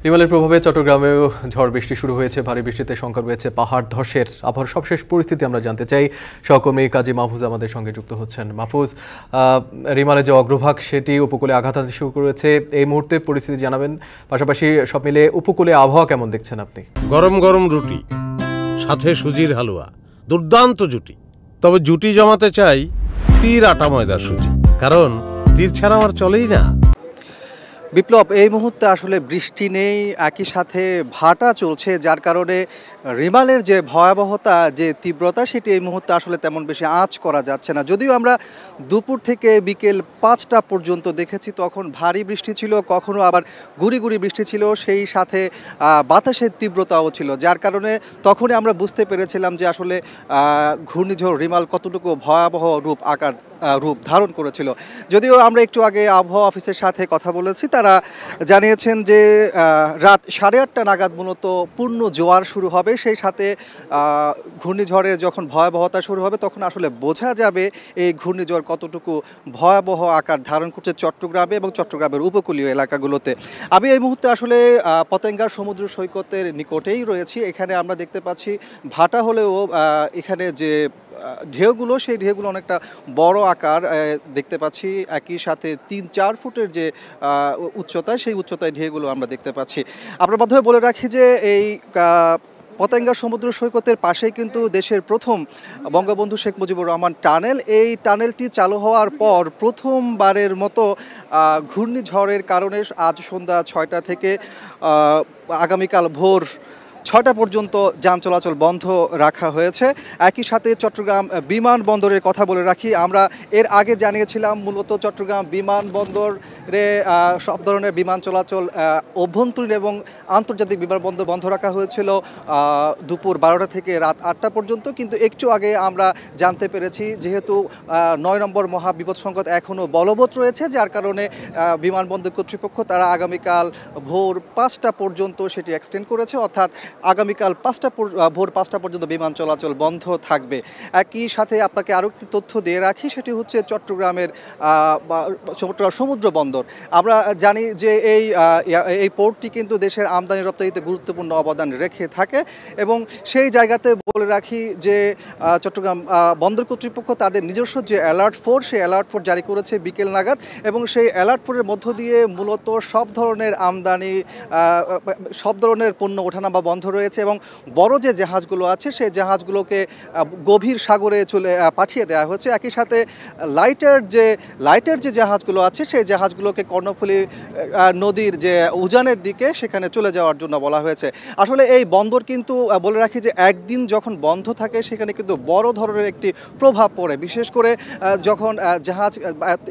রিমালের প্রভাবে চট্টগ্রামেও ঝড় বৃষ্টি শুরু হয়েছে। ভারী বৃষ্টিতে শঙ্কা রয়েছে পাহাড় ধসের। আবহাওয়ার সবশেষ পরিস্থিতি আমরা জানতে চাই। সহকর্মী কাজী মাহফুজ আমাদের সঙ্গে যুক্ত হচ্ছেন। মাহফুজ, রিমালের যে অগ্রভাগ সেটি উপকূলে আঘাত আনতে শুরু করেছে। এই মুহূর্তে পরিস্থিতি জানাবেন, পাশাপাশি সব মিলে উপকূলে আবহাওয়া কেমন দেখছেন আপনি? গরম গরম রুটি, সাথে সুজির হালুয়া, দুর্দান্ত জুটি। তবে জুটি জমাতে চাই তীর আটা ময়দার সুজি, কারণ তীর ছাড়া আমার চলেই না। বিপ্লব, এই মুহূর্তে আসলে বৃষ্টি নেই, একই সাথে ভাটা চলছে, যার কারণে রিমালের যে ভয়াবহতা, যে তীব্রতা, সেটি এই মুহূর্তে আসলে তেমন বেশি আঁচ করা যাচ্ছে না। যদিও আমরা দুপুর থেকে বিকেল 5টা পর্যন্ত দেখেছি, তখন ভারী বৃষ্টি ছিল, কখনো আবার গুড়ি গুড়ি বৃষ্টি ছিল, সেই সাথে বাতাসের তীব্রতাও ছিল, যার কারণে তখনই আমরা বুঝতে পেরেছিলাম যে আসলে ঘূর্ণিঝড় রিমাল কতটুকু ভয়াবহ রূপ ধারণ করেছিল। যদিও আমরা একটু আগে আবহাওয়া অফিসের সাথে কথা বলেছি, তারা জানিয়েছেন যে রাত 8:30 নাগাদ মূলত পূর্ণ জোয়ার শুরু হবে। সেই সাথে ঘূর্ণিঝড়ের যখন ভয়াবহতা শুরু হবে, তখন আসলে বোঝা যাবে এই ঘূর্ণিঝড় কতটুকু ভয়াবহ আকার ধারণ করছে চট্টগ্রামে এবং চট্টগ্রামের উপকূলীয় এলাকাগুলোতে। আমি এই মুহূর্তে আসলে পতেঙ্গার সমুদ্র সৈকতের নিকটেই রয়েছি। এখানে আমরা দেখতে পাচ্ছি ভাটা হলেও এখানে যে ঢেউগুলো, সেই ঢেউগুলো অনেকটা বড় আকার দেখতে পাচ্ছি। একই সাথে 3-4 ফুটের যে উচ্চতায়, সেই উচ্চতায় ঢেউগুলো আমরা দেখতে পাচ্ছি। আপনার মাধ্যমে বলে রাখি যে এই পতেঙ্গা সমুদ্র সৈকতের পাশেই কিন্তু দেশের প্রথম বঙ্গবন্ধু শেখ মুজিবুর রহমান টানেল। এই টানেলটি চালু হওয়ার পর প্রথমবারের মতো ঘূর্ণিঝড়ের কারণে আজ সন্ধ্যা 6টা থেকে আগামীকাল ভোর 6টা পর্যন্ত যান চলাচল বন্ধ রাখা হয়েছে। একই সাথে চট্টগ্রাম বিমানবন্দরের কথা বলে রাখি, আমরা এর আগে জানিয়েছিলাম মূলত চট্টগ্রাম বিমানবন্দরে সব ধরনের বিমান চলাচল অভ্যন্তরীণ এবং আন্তর্জাতিক বিমানবন্দর বন্ধ রাখা হয়েছিল দুপুর 12টা থেকে রাত 8টা পর্যন্ত। কিন্তু একটু আগে আমরা জানতে পেরেছি, যেহেতু 9 নম্বর মহাবিপদ সংকেত এখনও বলবৎ রয়েছে, যার কারণে বিমানবন্দর কর্তৃপক্ষ তারা আগামীকাল ভোর 5টা পর্যন্ত সেটি এক্সটেন্ড করেছে, অর্থাৎ আগামীকাল ভোর 5টা পর্যন্ত বিমান চলাচল বন্ধ থাকবে। একই সাথে আপনাকে আরও একটি তথ্য দিয়ে রাখি, সেটি হচ্ছে চট্টগ্রামের সমুদ্র বন্দর। আমরা জানি যে এই পোর্টটি কিন্তু দেশের আমদানি রপ্তানিতে গুরুত্বপূর্ণ অবদান রেখে থাকে, এবং সেই জায়গাতে বলে রাখি যে চট্টগ্রাম বন্দর কর্তৃপক্ষ তাদের নিজস্ব যে অ্যালার্ট 4, সেই অ্যালার্ট 4 জারি করেছে বিকেল নাগাদ, এবং সেই অ্যালার্ট 4-এর মধ্য দিয়ে মূলত সব ধরনের আমদানি, সব ধরনের পণ্য ওঠানামা বন্ধ রয়েছে, এবং বড় যে জাহাজগুলো আছে সেই জাহাজগুলোকে গভীর সাগরে পাঠিয়ে দেওয়া হয়েছে। একই সাথে লাইটের যে জাহাজগুলো আছে সেই জাহাজগুলোকে কর্ণফুলী নদীর যে উজানের দিকে সেখানে চলে যাওয়ার জন্য বলা হয়েছে। আসলে এই বন্দর কিন্তু বলে রাখি যে একদিন যখন বন্ধ থাকে, সেখানে কিন্তু বড় ধরনের একটি প্রভাব পড়ে, বিশেষ করে যখন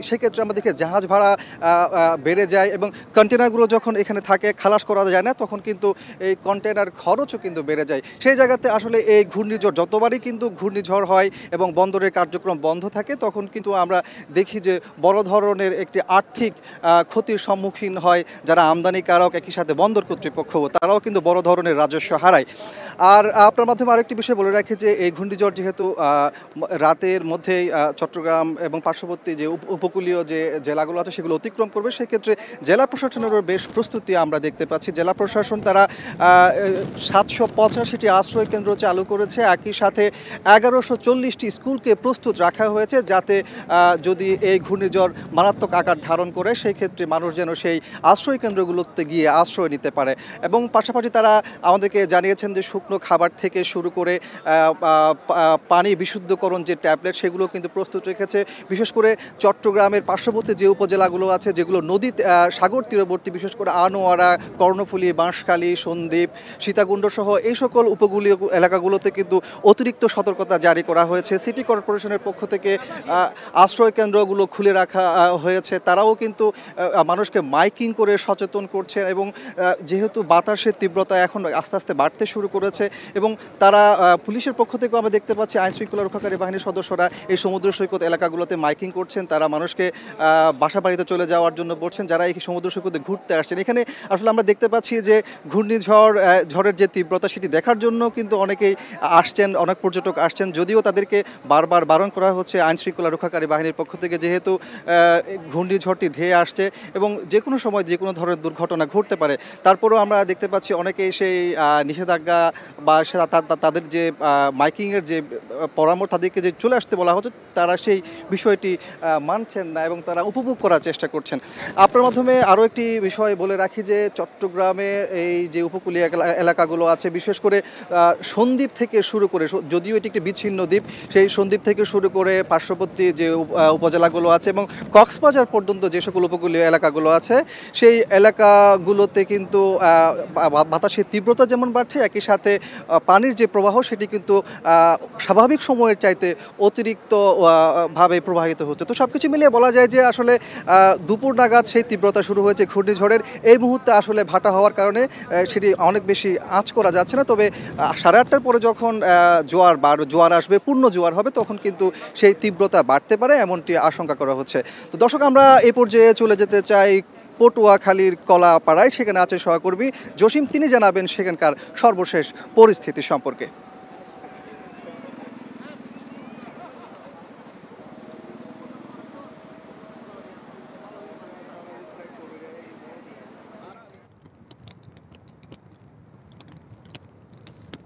সেক্ষেত্রে আমরা দেখি জাহাজ ভাড়া বেড়ে যায়, এবং কন্টেনারগুলো যখন এখানে থাকে খালাস করা যায় না, তখন কিন্তু এই কন্টেনার খরচও কিন্তু বেড়ে যায়। সেই জায়গাতে আসলে এই ঘূর্ণিঝড়, যতবারই কিন্তু ঘূর্ণিঝড় হয় এবং বন্দরের কার্যক্রম বন্ধ থাকে, তখন কিন্তু আমরা দেখি যে বড় ধরনের একটি আর্থিক ক্ষতির সম্মুখীন হয় যারা আমদানিকারক, একই সাথে বন্দর কর্তৃপক্ষ, তারাও কিন্তু বড় ধরনের রাজস্ব হারায়। আর আপনার মাধ্যমে আরেকটি বিষয় বলে রাখি যে এই ঘূর্ণিঝড় যেহেতু রাতের মধ্যেই চট্টগ্রাম এবং পার্শ্ববর্তী যে উপকূলীয় যে জেলাগুলো আছে সেগুলো অতিক্রম করবে, সেক্ষেত্রে জেলা প্রশাসনেরও বেশ প্রস্তুতি আমরা দেখতে পাচ্ছি। জেলা প্রশাসন তারা 785টি আশ্রয় কেন্দ্র চালু করেছে, একই সাথে 1140টি স্কুলকে প্রস্তুত রাখা হয়েছে, যাতে যদি এই ঘূর্ণিঝড় মারাত্মক আকার ধারণ করে, সেই ক্ষেত্রে মানুষ যেন সেই আশ্রয় কেন্দ্রগুলোতে গিয়ে আশ্রয় নিতে পারে। এবং পাশাপাশি তারা আমাদেরকে জানিয়েছেন যে শুকনো খাবার থেকে শুরু করে পানি বিশুদ্ধকরণ যে ট্যাবলেট, সেগুলো কিন্তু প্রস্তুত রেখেছে। বিশেষ করে চট্টগ্রামের পার্শ্ববর্তী যে উপজেলাগুলো আছে, যেগুলো নদী সাগর তীরবর্তী, বিশেষ করে আনোয়ারা, কর্ণফুলী, বাঁশখালী, সন্দ্বীপ, সীতাকুণ্ড সহ এই সকল উপকূলীয় এলাকাগুলোতে কিন্তু অতিরিক্ত সতর্কতা জারি করা হয়েছে। সিটি কর্পোরেশনের পক্ষ থেকে আশ্রয় কেন্দ্রগুলো খুলে রাখা হয়েছে, তারাও কিন্তু মানুষকে মাইকিং করে সচেতন করছে, এবং যেহেতু বাতাসের তীব্রতা এখন আস্তে আস্তে বাড়তে শুরু করেছে, হচ্ছে এবং তারা পুলিশের পক্ষ থেকেও আমরা দেখতে পাচ্ছি আইন শৃঙ্খলা রক্ষাকারী বাহিনীর সদস্যরা এই সমুদ্র সৈকত এলাকাগুলোতে মাইকিং করছেন, তারা মানুষকে বাসা বাড়িতে চলে যাওয়ার জন্য বলছেন যারা এই সমুদ্র সৈকতে ঘুরতে আসছেন। এখানে আসলে আমরা দেখতে পাচ্ছি যে ঝড়ের যে তীব্রতা সেটি দেখার জন্য কিন্তু অনেকেই আসছেন, অনেক পর্যটক আসছেন, যদিও তাদেরকে বারবার বারণ করা হচ্ছে আইন শৃঙ্খলা রক্ষাকারী বাহিনীর পক্ষ থেকে, যেহেতু ঘূর্ণিঝড়টি ধেয়ে আসছে এবং যে কোনো সময় যে কোনো ধরনের দুর্ঘটনা ঘটতে পারে। তারপরেও আমরা দেখতে পাচ্ছি অনেকেই সেই নিষেধাজ্ঞা বা তাদের যে মাইকিংয়ের যে পরামর্শ, তাদেরকে যে চলে আসতে বলা হচ্ছে, তারা সেই বিষয়টি মানছেন না এবং তারা উপভোগ করার চেষ্টা করছেন। আপনার মাধ্যমে আরও একটি বিষয় বলে রাখি যে চট্টগ্রামে এই যে উপকূলীয় এলাকাগুলো আছে, বিশেষ করে সন্দ্বীপ থেকে শুরু করে, যদিও এটি একটি বিচ্ছিন্ন দ্বীপ, সেই সন্দ্বীপ থেকে শুরু করে পার্শ্ববর্তী যে উপজেলাগুলো আছে এবং কক্সবাজার পর্যন্ত যে সকল উপকূলীয় এলাকাগুলো আছে, সেই এলাকাগুলোতে কিন্তু বাতাসের তীব্রতা যেমন বাড়ছে, একই সাথে পানির যে প্রবাহ সেটি কিন্তু স্বাভাবিক সময়ের চাইতে অতিরিক্ত ভাবে প্রবাহিত হচ্ছে। তো সব কিছু মিলিয়ে বলা যায় যে আসলে দুপুর নাগাদ সেই তীব্রতা শুরু হয়েছে ঘূর্ণিঝড়ের। এই মুহূর্তে আসলে ভাটা হওয়ার কারণে সেটি অনেক বেশি আঁচ করা যাচ্ছে না, তবে 8:30টার পরে যখন জোয়ার আসবে, পূর্ণ জোয়ার হবে, তখন কিন্তু সেই তীব্রতা বাড়তে পারে এমনটি আশঙ্কা করা হচ্ছে। তো দর্শক, আমরা এই পর্যায়ে চলে যেতে চাই পটুয়াখালীর কলাপাড়ায়। সেখানে আছে সহকর্মী জসিম, তিনি জানাবেন সেখানকার সর্বশেষ পরিস্থিতি সম্পর্কে।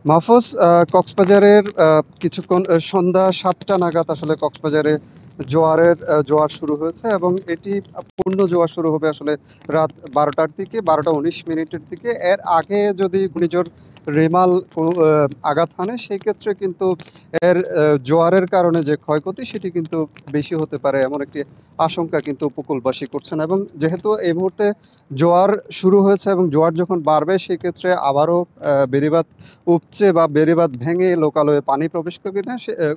মাহফুজ, কক্সবাজারের কিছুক্ষণ সন্ধ্যা 7টা নাগাদ আসলে কক্সবাজারে জোয়ার শুরু হয়েছে এবং এটি পূর্ণ জোয়ার শুরু হবে আসলে রাত 12টার দিকে, 12:19 দিকে। এর আগে যদি ঘূর্ণিঝড় রেমাল আঘাত হানে, সেই ক্ষেত্রে কিন্তু এর জোয়ারের কারণে যে ক্ষয়ক্ষতি সেটি কিন্তু বেশি হতে পারে এমন একটি আশঙ্কা কিন্তু উপকূলবাসী করছেন। এবং যেহেতু এই মুহূর্তে জোয়ার শুরু হয়েছে এবং জোয়ার যখন বাড়বে, সেই ক্ষেত্রে আবারও বেড়িবাঁধ উপচে বা বেড়িবাঁধ ভেঙে লোকালয়ে পানি প্রবেশ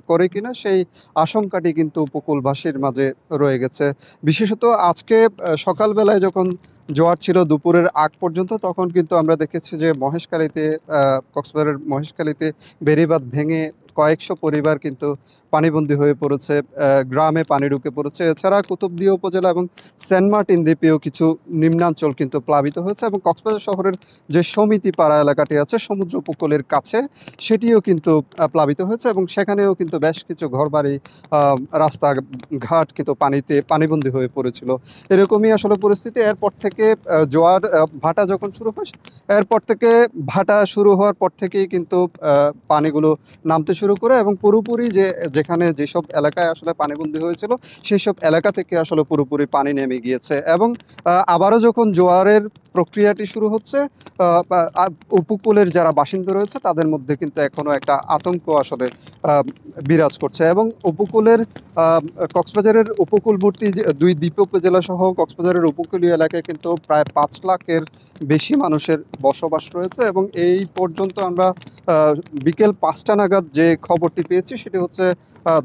করে কিনা সেই আশঙ্কাটি কিন্তু উপকূলবাসীর মাঝে রয়ে গেছে। বিশেষত আজকে সকালবেলায় যখন জোয়ার ছিল দুপুরের আগ পর্যন্ত, তখন কিন্তু আমরা দেখেছি যে কক্সবাজারের মহেশখালীতে বেড়িবাঁধ ভেঙে কয়েকশো পরিবার কিন্তু পানিবন্দী হয়ে পড়েছে, গ্রামে পানি ঢুকে পড়েছে। এছাড়া কুতুবদিয়া উপজেলা এবং সেন্ট মার্টিন দ্বীপেও কিছু নিম্নাঞ্চল কিন্তু প্লাবিত হয়েছে এবং কক্সবাজার শহরের যে সমিতি পাড়া এলাকাটি আছে সমুদ্র উপকূলের কাছে, সেটিও কিন্তু প্লাবিত হয়েছে এবং সেখানেও কিন্তু বেশ কিছু ঘরবাড়ি, রাস্তাঘাট কিন্তু পানিবন্দী হয়ে পড়েছিল। এরকমই আসলে পরিস্থিতি। এরপর থেকে ভাটা যখন শুরু হয়, এরপর থেকে ভাটা শুরু হওয়ার পর থেকেই কিন্তু পানিগুলো নামতে শুরু করে এবং পুরোপুরি যেখানে যেসব এলাকায় আসলে পানিবন্দী হয়েছিল, সেই সব এলাকা থেকে আসলে পুরোপুরি পানি নেমে গিয়েছে। এবং আবারও যখন জোয়ারের প্রক্রিয়াটি শুরু হচ্ছে, উপকূলের যারা বাসিন্দা রয়েছে তাদের মধ্যে কিন্তু এখনও একটা আতঙ্ক আসলে বিরাজ করছে। এবং কক্সবাজারের উপকূলবর্তী দুই দ্বীপ উপজেলা সহ কক্সবাজারের উপকূলীয় এলাকায় কিন্তু প্রায় 5 লাখের বেশি মানুষের বসবাস রয়েছে। এবং এই পর্যন্ত আমরা বিকেল 5টা নাগাদ যে খবরটি পেয়েছি, সেটি হচ্ছে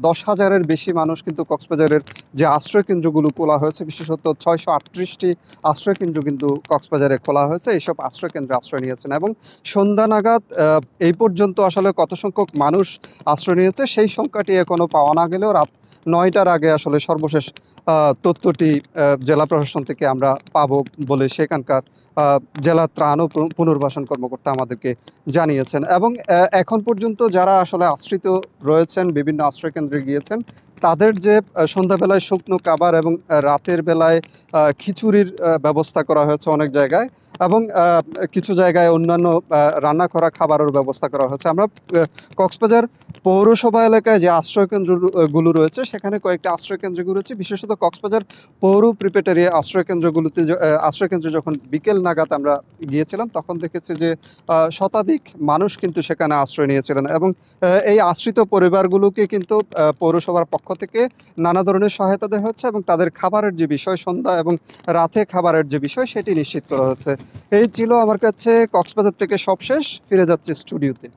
10,000-এর বেশি মানুষ কিন্তু কক্সবাজারের যে আশ্রয়কেন্দ্রগুলো খোলা হয়েছে, বিশেষত 638টি আশ্রয়কেন্দ্র কিন্তু কক্সবাজারে খোলা হয়েছে, এইসব আশ্রয়কেন্দ্রে আশ্রয় নিয়েছেন। এবং সন্ধ্যা নাগাদ এই পর্যন্ত আসলে কত সংখ্যক মানুষ আশ্রয় নিয়েছে সেই সংখ্যাটি এখনও পাওয়া না গেলেও রাত 9টার আগে আসলে সর্বশেষ তথ্যটি জেলা প্রশাসন থেকে আমরা পাবো বলে সেখানকার জেলা ত্রাণ ও পুনর্বাসন কর্মকর্তা আমাদেরকে জানিয়েছেন। এবং এখন পর্যন্ত যারা আসলে আশ্রিত রয়েছেন, বিভিন্ন আশ্রয়কেন্দ্রে গিয়েছেন, তাদের যে সন্ধ্যাবেলায় শুকনো খাবার এবং রাতের বেলায় খিচুড়ির ব্যবস্থা করা হয়েছে অনেক জায়গায়, এবং কিছু জায়গায় অন্যান্য রান্না করা খাবারের ব্যবস্থা করা হয়েছে। আমরা কক্সবাজার পৌরসভা এলাকায় যে আশ্রয়কেন্দ্রগুলো রয়েছে, সেখানে কয়েকটি আশ্রয়কেন্দ্র রয়েছে, বিশেষত কক্সবাজার পৌর প্রিপেটারি আশ্রয়কেন্দ্রে যখন বিকেল নাগাদ আমরা গিয়েছিলাম, তখন দেখেছি যে শতাধিক মানুষ কিন্তু সেখানে আশ্রয় নিয়েছিলেন। এবং এই আশ্রিত পরিবারগুলোকে কিন্তু পৌরসভার পক্ষ থেকে নানা ধরনের সহায়তা দেওয়া হচ্ছে এবং তাদের খাবারের যে বিষয়, সন্ধ্যা এবং রাতে খাবারের যে বিষয়, সেটি নিশ্চিত করা হচ্ছে। এই ছিল আমার কাছে কক্সবাজার থেকে সবশেষ। ফিরে যাচ্ছে স্টুডিওতে।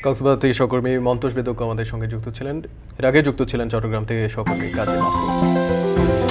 কক্সবাজার থেকে সহকর্মী মন্তোষ বেদজ্ঞ আমাদের সঙ্গে যুক্ত ছিলেন। এর আগে যুক্ত ছিলেন চট্টগ্রাম থেকে সহকর্মী কাজী মাহফুজ।